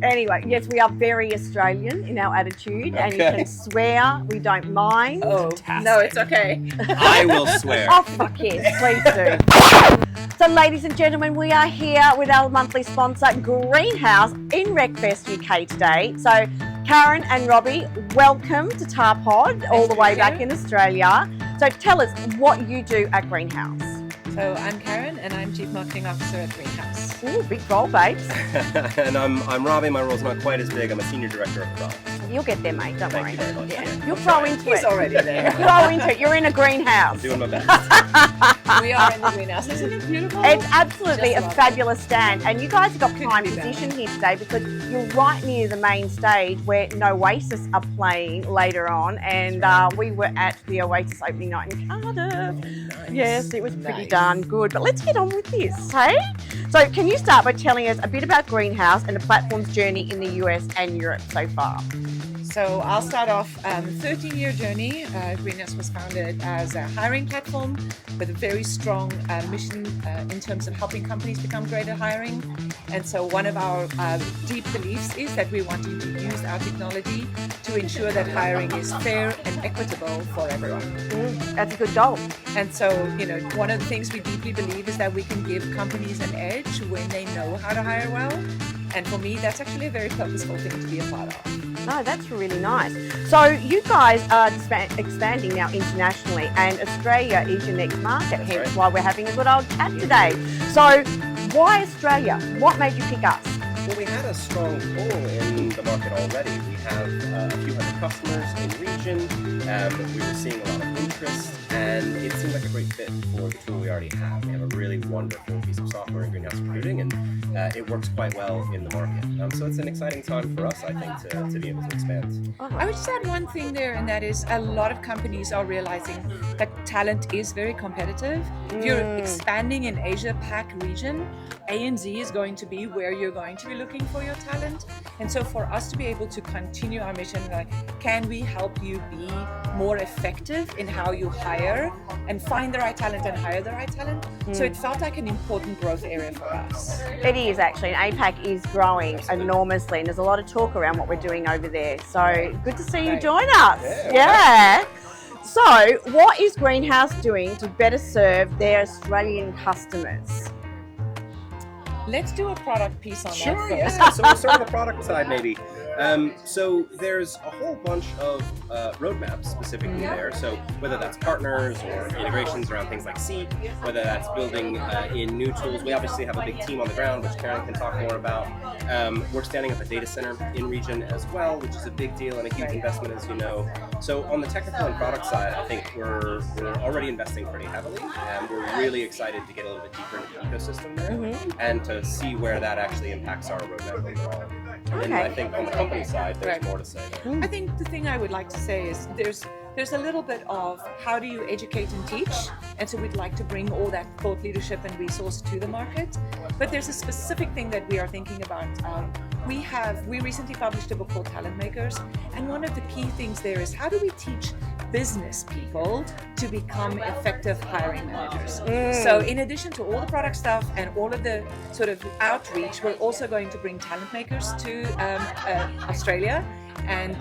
Anyway, yes, we are very Australian in our attitude, and you can swear. We don't mind. Oh, Fantastic. no, it's okay. I will swear. Oh, fuck yes, please do. So, ladies and gentlemen, we are here with our monthly sponsor, Greenhouse, in Recfest UK today. So, Karen and Robbie, welcome to Tarpod, all the way back in Australia. So, tell us what you do at Greenhouse. So I'm Karen, and I'm Chief Marketing Officer at Greenhouse. Ooh, big role, babes. And I'm Robbie. My role's not quite as big. I'm a Senior Director of Product. You'll get there, mate. Don't worry. Thank you very much. Yeah. You'll grow into He's it. already there. Grow into it. You're in a greenhouse. I'm doing my best. We are in the greenhouse. Isn't it beautiful? It's absolutely Just a love fabulous stand, and you guys have got Couldn't prime be better. position here today because you're right near the main stage where Oasis are playing later on, and we were at the Oasis opening night in Cardiff. Nice. Yes, it was pretty Nice. darn good. But let's get on with this, hey? So can you start by telling us a bit about Greenhouse and the platform's journey in the US and Europe so far? So I'll start off 13-year journey. Greenhouse was founded as a hiring platform with a very strong mission in terms of helping companies become great at hiring. And so one of our deep beliefs is that we're wanting to use our technology to ensure that hiring is fair and equitable for everyone. That's a good goal. And so, one of the things we deeply believe is that we can give companies an edge when they know how to hire well. And for me, that's actually a very purposeful thing to be a part of. No, that's really nice. So you guys are expanding now internationally, and Australia is your next market, hence right. why we're having a good old chat today. So why Australia? What made you pick us? Well, we had a strong pull in the market already. We have a few hundred customers in region. We were seeing a lot of interest, and it seemed like a great fit for the tool we already have. We have a really wonderful piece of software in Greenhouse Recruiting, and it works quite well in the market. So it's an exciting time for us, I think, to be able to expand. I would just add one thing there, and that is a lot of companies are realizing that talent is very competitive. If you're expanding in Asia-Pac region, ANZ is going to be where you're going to be looking for your talent. And so for us to be able to continue our mission, like, can we help you be more effective in how you hire and find the right talent and hire the right talent? So it felt like an important growth area for us. It is actually, and APAC is growing enormously, and there's a lot of talk around what we're doing over there. So good to see you Right. join us. Yeah. So what is Greenhouse doing to better serve their Australian customers? Let's do a product piece on Sure, that first. yeah. So we'll start on the product side, maybe. So there's a whole bunch of roadmaps specifically there. So whether that's partners or integrations around things like Seek, whether that's building in new tools. We obviously have a big team on the ground, which Karen can talk more about. We're standing up a data center in region as well, which is a big deal and a huge investment, as you know. So on the technical and product side, I think we're already investing pretty heavily, and we're really excited to get a little bit deeper into the ecosystem there and to see where that actually impacts our roadmap overall. And then I think on the company side, there's more to say there. I think the thing I would like to say is there's a little bit of how do you educate and teach, and so we'd like to bring all that thought leadership and resource to the market. But there's a specific thing that we are thinking about. We recently published a book called Talent Makers, and one of the key things there is how do we teach business people to become effective hiring managers. So in addition to all the product stuff and all of the sort of outreach, we're also going to bring Talent Makers to Australia and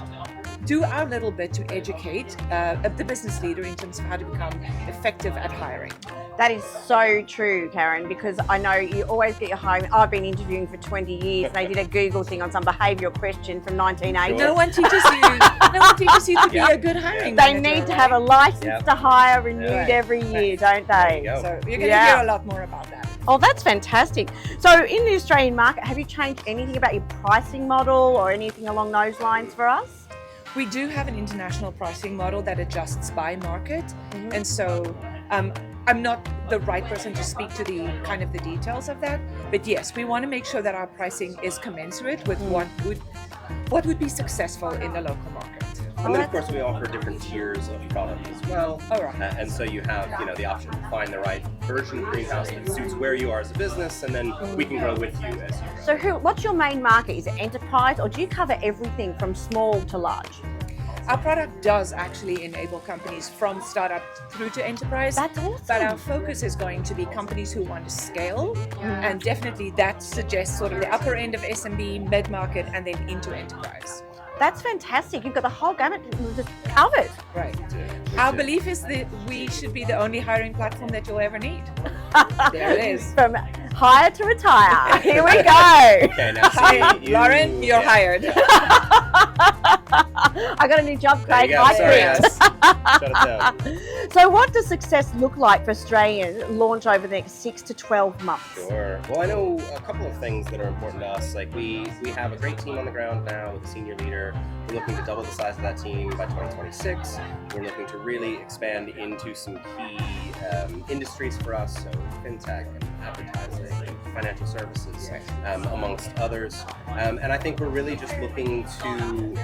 do our little bit to educate the business leader in terms of how to become effective at hiring. That is so true, Karen, because I know you always get your hiring. I've been interviewing for 20 years, and they did a Google thing on some behavioural question from 1980. No one teaches you to be a good hiring They manager, need to have a license Yep. to hire renewed Right. every year, don't they? There you go. So you're going to Yeah. hear a lot more about that. Oh, that's fantastic. So in the Australian market, have you changed anything about your pricing model or anything along those lines for us? We do have an international pricing model that adjusts by market, and so I'm not the right person to speak to the kind of the details of that. But yes, we want to make sure that our pricing is commensurate with what would be successful in the local market. And then, of course, we offer different tiers of product as well. Oh, right. And so you have, the option to find the right version of Greenhouse that suits where you are as a business, and then we can grow with you as you grow. So what's your main market? Is it enterprise, or do you cover everything from small to large? Our product does actually enable companies from startup through to enterprise. That's awesome. But our focus is going to be companies who want to scale, and definitely that suggests sort of the upper end of SMB, mid-market, and then into enterprise. That's fantastic. You've got the whole gamut just covered. Right. Our belief is that we should be the only hiring platform that you'll ever need. There it is. From hire to retire. Here we go. Okay, now see, Lauren, you're hired. I got a new job, There you Craig. go. I Sorry, quit. Alice. Shut it down. So what does success look like for Australians launch over the next 6 to 12 months? Sure. Well, I know a couple of things that are important to us. Like we have a great team on the ground now with a senior leader. We're looking to double the size of that team by 2026. We're looking to really expand into some key industries for us, so fintech and advertising and financial services, amongst others. And I think we're really just looking to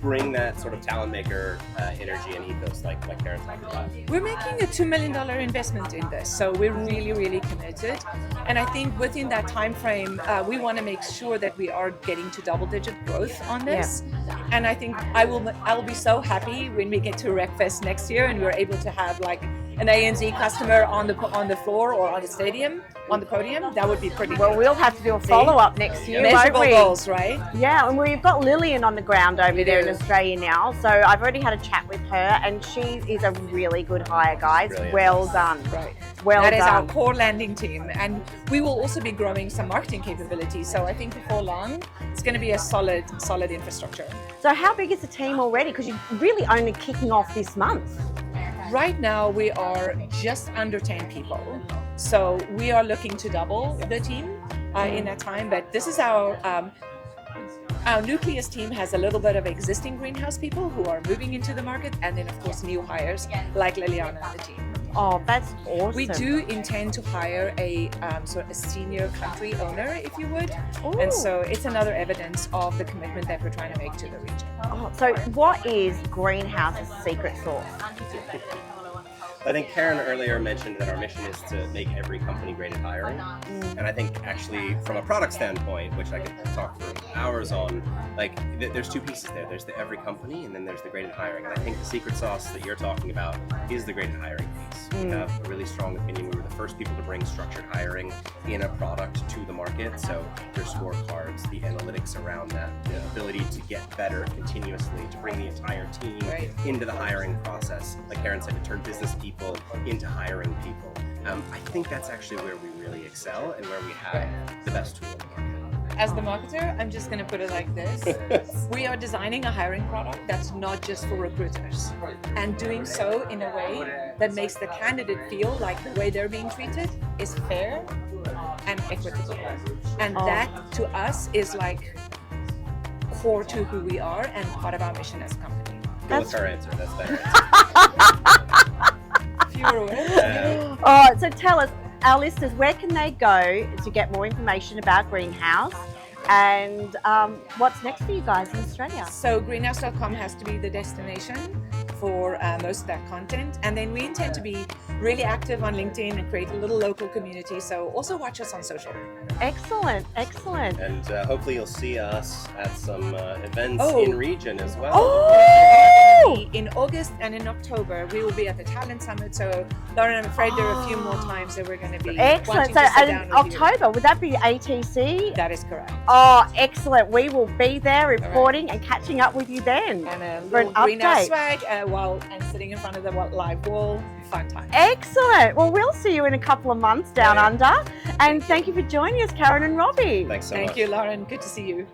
bring that sort of talent maker energy and ethos like Karen talked about. We're making a $2 million investment in this, so we're really, really committed. And I think within that time frame, we want to make sure that we are getting to double-digit growth on this. And I think I will be so happy when we get to Recfest next year and we're able to have like an ANZ customer on the floor or on the stadium, on the podium. That would be pretty Well, good. we'll have to do a follow-up next year, won't Measurable we? goals, right? Yeah, and we've got Lillian on the ground over We there do. in Australia now. So I've already had a chat with her, and she is a really good hire, guys. Brilliant. Well done. Right. Well That is our done. core landing team, and we will also be growing some marketing capabilities. So I think before long, it's going to be a solid infrastructure. So how big is the team already? Because you're really only kicking off this month. Right now, we are just under 10 people. So we are looking to double the team in that time. But this is our nucleus team has a little bit of existing greenhouse people who are moving into the market, and then of course new hires like Liliana and the team. Oh, that's awesome. We do intend to hire a sort of a senior country owner, if you would. Ooh. And so it's another evidence of the commitment that we're trying to make to the region. Oh, so what is Greenhouse's secret sauce? I think Karen earlier mentioned that our mission is to make every company great at hiring. And I think actually from a product standpoint, which I could talk for hours on, like there's two pieces there. There's the every company and then there's the great at hiring. And I think the secret sauce that you're talking about is the great at hiring piece. We have a really strong opinion. We were the first people to bring structured hiring in a product to the market. So your scorecards, the analytics around that, the ability to get better continuously, to bring the entire team into the hiring process. Like Karen said, to turn business people into hiring people. I think that's actually where we really excel and where we have the best tool in the market. As the marketer, I'm just going to put it like this. We are designing a hiring product that's not just for recruiters, and doing so in a way that makes the candidate feel like the way they're being treated is fair and equitable. And that to us is like core to who we are and part of our mission as a company. That's her answer. That's better answer. If you were aware. Oh, so tell us, our listeners, where can they go to get more information about Greenhouse? And what's next for you guys in Australia? So greenhouse.com has to be the destination for most of that content. And then we intend to be really active on LinkedIn and create a little local community. So also watch us on social. Excellent, excellent. And hopefully you'll see us at some events Oh. in region as well. Oh! In August and in October, we will be at the Talent Summit. So Lauren, I'm afraid there are a few more times that we're going to be Excellent. wanting So to sit in down with you. October, would that be ATC? That is correct. Oh, excellent. We will be there reporting and catching up with you then. And a For an little greenhouse update. swag and sitting in front of the live wall. Fun time. Excellent. Well, we'll see you in a couple of months down under. And thank you for joining us, Karen and Robbie. Thanks so much. Thank you, Lauren. Good to see you.